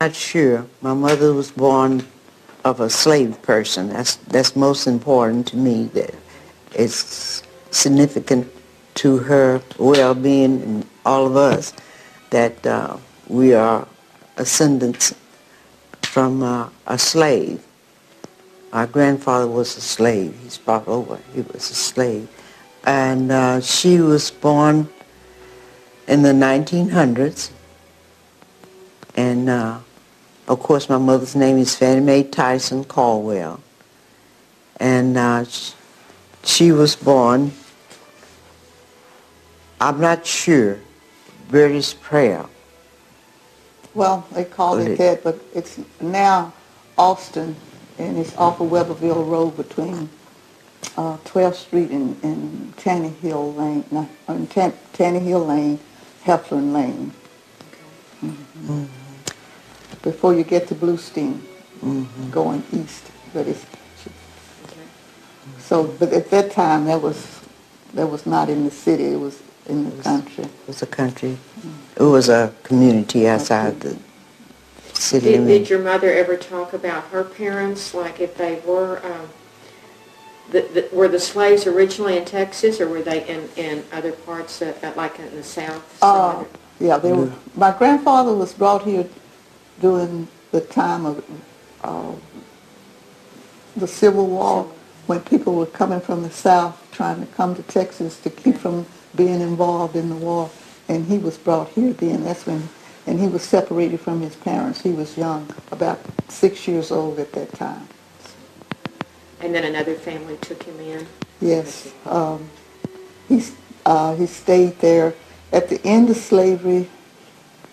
not sure. My mother was born of a slave person. That's most important to me. That it's significant to her well-being and all of us that we are ascendants from a slave. Our grandfather was a slave. He's brought over. He was a slave. And she was born in the 1900s. And, of course, my mother's name is Fannie Mae Tyson Caldwell. And she was born, I'm not sure, British Prayer. Well, they call it that, but it's now Austin, and it's off of Weberville Road between 12th Street and Tanny Hill Lane, Tanny Hill Lane, Heflin Lane. Okay. Mm-hmm. Before you get to Bluestein, going east, but it's so. But at that time, that was not in the city; it was in the country. It was a country. It was a community outside the city. Did your mother ever talk about her parents, like if they were? Were the slaves originally in Texas, or were they in other parts, like in the South? Yeah, they were. My grandfather was brought here during the time of the Civil War, when people were coming from the South trying to come to Texas to keep from being involved in the war, and he was brought here then. That's when, and he was separated from his parents. He was young, about 6 years old at that time. And then another family took him in? Yes. He stayed there. At the end of slavery,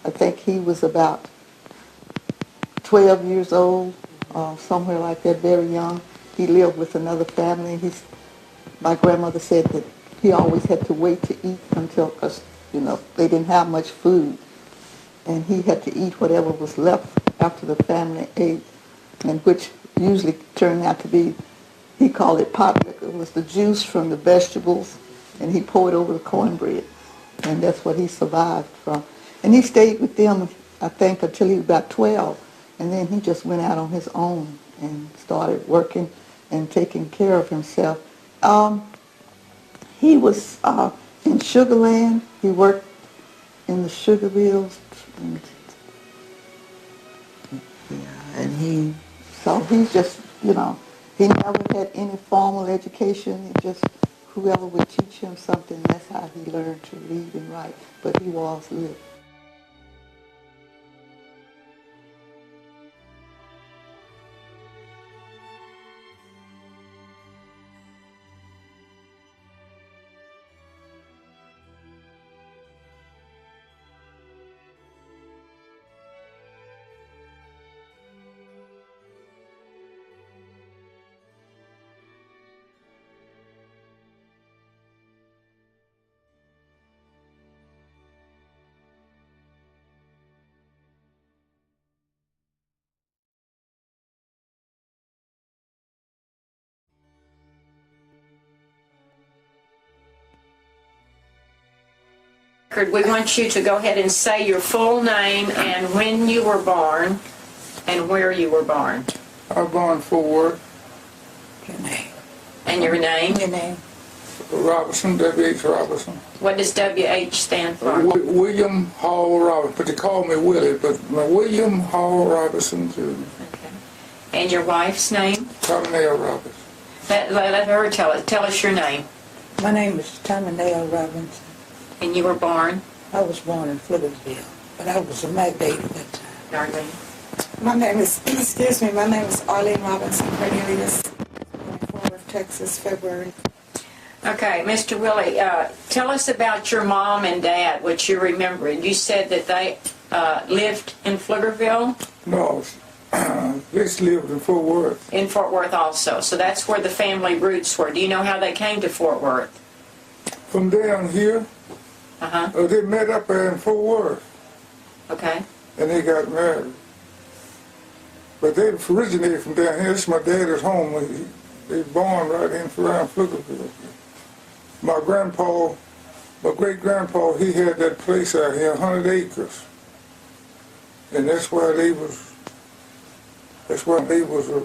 I think he was about 12 years old, somewhere like that, very young. He lived with another family. My grandmother said that he always had to wait to eat until, because, they didn't have much food. And he had to eat whatever was left after the family ate, and which usually turned out to be, he called it pot liquor. It was the juice from the vegetables, and he poured over the cornbread. And that's what he survived from. And he stayed with them, I think, until he was about 12. And then he just went out on his own and started working and taking care of himself. He was in Sugar Land. He worked in the sugar mills. And he just, he never had any formal education. He just, whoever would teach him something, that's how he learned to read and write. But he was literate. We want you to go ahead and say your full name and when you were born and where you were born. I was born in Fort Worth. Your name. And your name? Your name. Robinson, W.H. Robinson. What does W.H. stand for? William Hall Robinson, but they call me Willie, but William Hall Robinson, too. Okay. And your wife's name? Tommie Nell Robinson. Let her tell us your name. My name is Tommie Nell Robinson. And you were born? I was born in Pflugerville, but I was a McDade at that time. Darlene? My name is Arlene Robinson Cornelius, born in Fort Worth, Texas, February. Okay, Mr. Willie, tell us about your mom and dad, what you remember. You said that they lived in Pflugerville? No, they lived in Fort Worth. In Fort Worth also. So that's where the family roots were. Do you know how they came to Fort Worth? From down here, they met up there in Fort Worth. Okay. And they got married. But they originated from down here. This is my dad's home. They were born right in around Pflugerville. My great-grandpa, he had that place out here, 100 acres. And that's where they was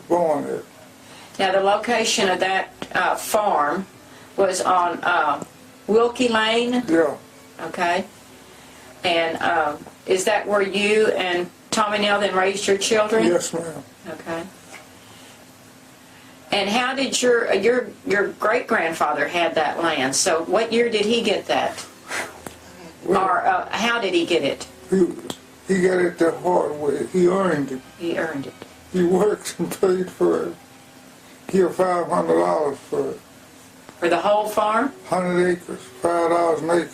born at. Now, the location of that farm was on Wilkie Lane, Yeah. okay? And is that where you and Tommie Nell then raised your children? Yes, ma'am. Okay. And how did your great-grandfather had that land? So what year did he get that? Well, Or how did he get it? he got it the hard way. He earned it. He earned it. He worked and paid for it. Give $500 for it. For the whole farm? 100 acres, $5 an acre.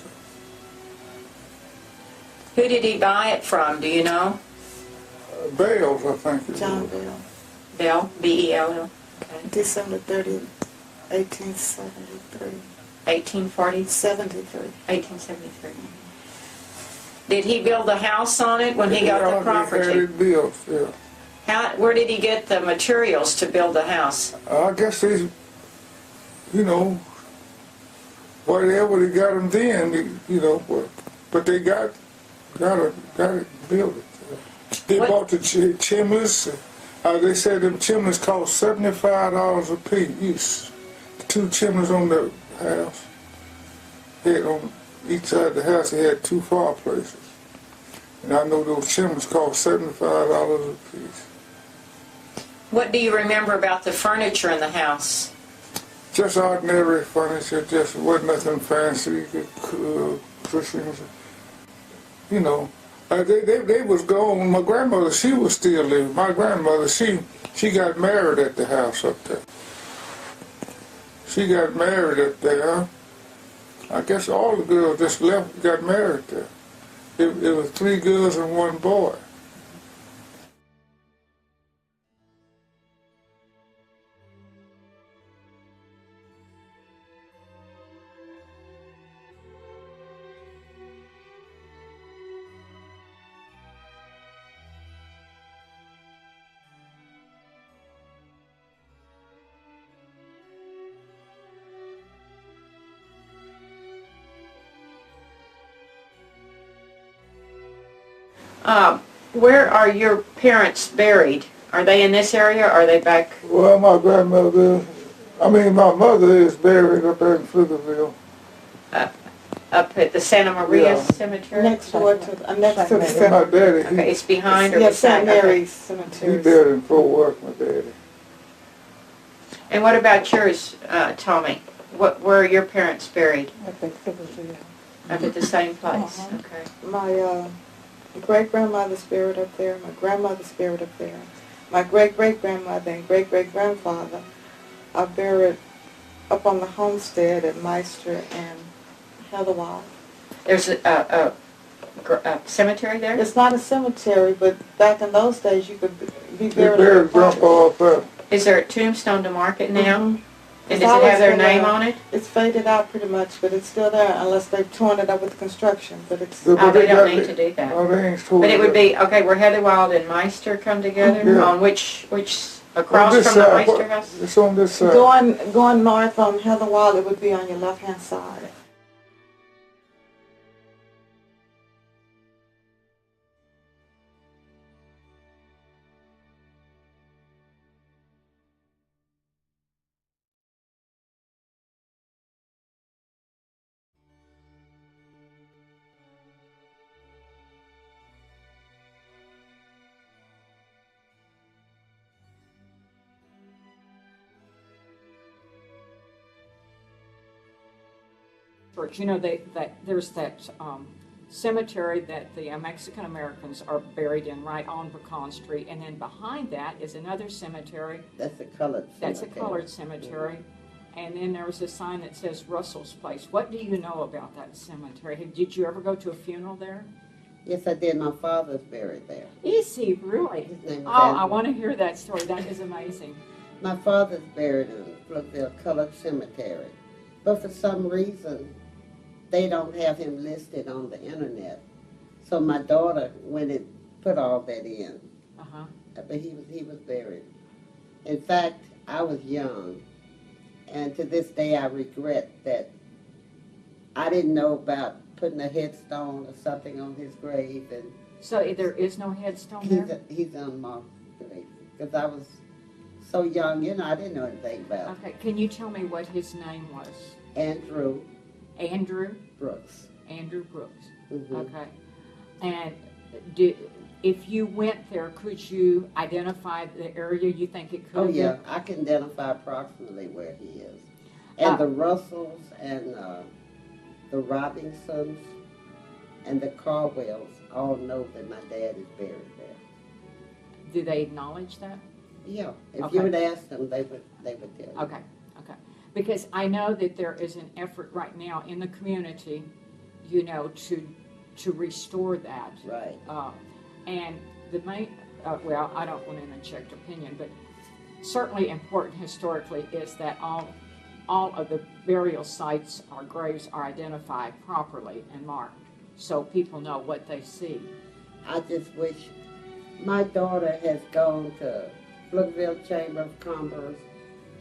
Who did he buy it from, do you know? Bales, I think it John was. Bell, Bell, B-E-L-L. Okay. December 30th, 1873. 1840? 73. 1873. Did he build a house on it when he got the He had property? it built, yeah. Where did he get the materials to build the house? I guess they, whatever they got them then, but they got it built. They What? bought the chimneys. They said them chimneys cost $75 a piece. The 2 chimneys on the house. Had on each side of the house, they had 2 fireplaces. And I know those chimneys cost $75 a piece. What do you remember about the furniture in the house? Just ordinary furniture, just wasn't nothing fancy, cushions. They was gone. My grandmother, she was still living. My grandmother, she got married at the house up there. She got married up there. I guess all the girls just left, got married there. It was 3 girls and 1 boy. Where are your parents buried? Are they in this area or are they back? Well, my mother is buried up there in Pflugerville. Up at the Santa Maria Yeah. Cemetery? Next door to, next to the And my cemetery. daddy, Okay, it's behind or Yeah, beside? St. Okay. Mary's he Cemetery. buried in Fort Worth, my daddy. And what about yours, Tommie? Where are your parents buried? I think it was there. Up at the same place? Uh-huh. Okay. My great-grandmother's buried up there. My grandmother's buried up there. My great-great-grandmother and great-great-grandfather are buried up on the homestead at Meister and Heatherwell. There's a cemetery there? It's not a cemetery, but back in those days you could be They buried buried on a farm. Grandpa up there. Is there a tombstone to mark it now? Mhm. And It's does it always have their been name there. on it? It's faded out pretty much, but it's still there unless they've torn it up with construction. But it's But Oh, they don't got need to do that. Oh, they ain't told But it would that. be, okay, where Heather Wild and Meister come together? Yeah. On which, On across this from the side, Meister house? It's on this side. going north on Heatherwell. It would be on your left-hand side. There's that cemetery that the Mexican Americans are buried in right on Pecan Street, and then behind that is another cemetery. That's a colored cemetery. That's a colored cemetery. And then there was a sign that says Russell's Place. What do you know about that cemetery? Did you ever go to a funeral there? Yes, I did. My father's buried there. Is he really? His name is Oh, I Andrew. want to hear that story. That is amazing. My father's buried in Pflugerville Colored Cemetery. But for some reason, they don't have him listed on the internet. So my daughter went and put all that in. Uh-huh. But he was buried. In fact, I was young. And to this day, I regret that I didn't know about putting a headstone or something on his grave and So there is no headstone there? He's unmarked grave, because I was so young, you know, I didn't know anything about it. Okay, can you tell me what his name was? Andrew Andrew? Brooks. Andrew Brooks. Mhm. Okay. And if you went there, could you identify the area you think it could Oh, be? yeah, I can identify approximately where he is. And the Russells and the Robinsons and the Caldwells all know that my dad is buried there. Do they acknowledge that? Yeah, if Okay. you would ask them, they would tell you. Okay, okay. Because I know that there is an effort right now in the community, you know, to restore that. Right. And the main, well, I don't want an unchecked opinion, but certainly important historically is that all of the burial sites or graves are identified properly and marked, so people know what they see. I just wish my daughter has gone to Pflugerville Chamber of Commerce.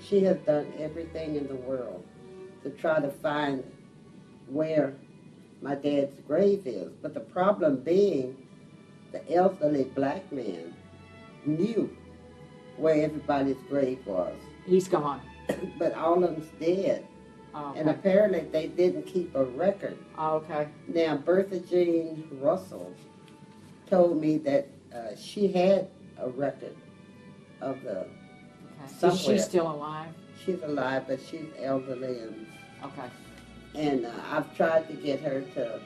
She has done everything in the world to try to find where my dad's grave is. But the problem being, the elderly black man knew where everybody's grave was. He's gone. But all of them's dead. Okay. And apparently they didn't keep a record. Okay. Now, Bertha Jean Russell told me that she had a record of the Okay. somewhere. Is she still alive? She's alive, but she's elderly, Okay. and I've tried to get her to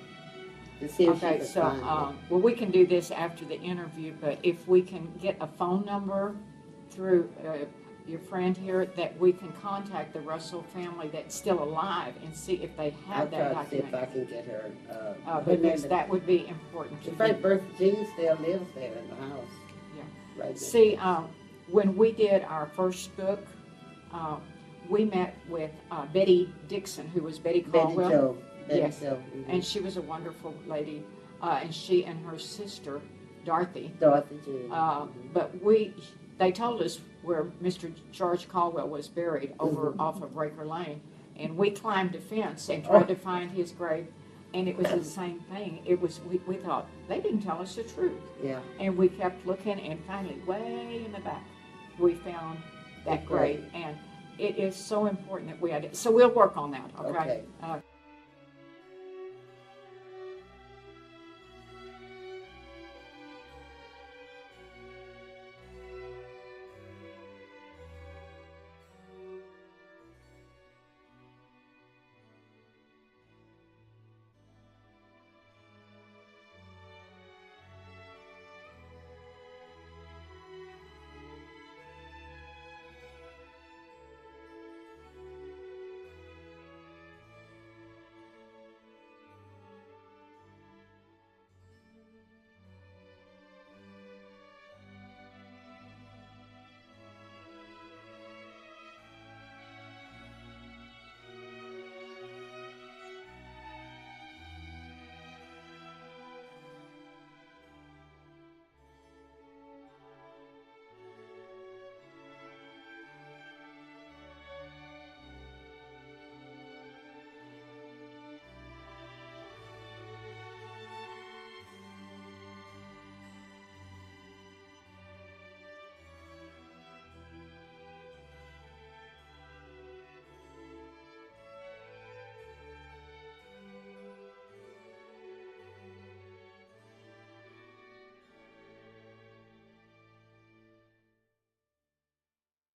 see if she Okay, can so, find it. well, we can do this after the interview, but if we can get a phone number through your friend here, that we can contact the Russell family that's still alive and see if they I'll have that try to see if I document. can get her. Because that would be important to In fact, do. Bertha Jean still lives there in the house. Yeah. Right there. See, when we did our first book, we met with Betty Dixon, who was Betty Caldwell. Betty Jo. Betty Yes. Jo. And she was a wonderful lady, and she and her sister, Dorothy. Dorothy Jean. But they told us where Mr. George Caldwell was buried over off of Raker Lane, and we climbed a fence and tried to find his grave, and it was the same thing. It was we thought they didn't tell us the truth, Yeah. and we kept looking, and finally, way in the back, we found that grave, and it is so important that we had it. So we'll work on that. Okay. Okay.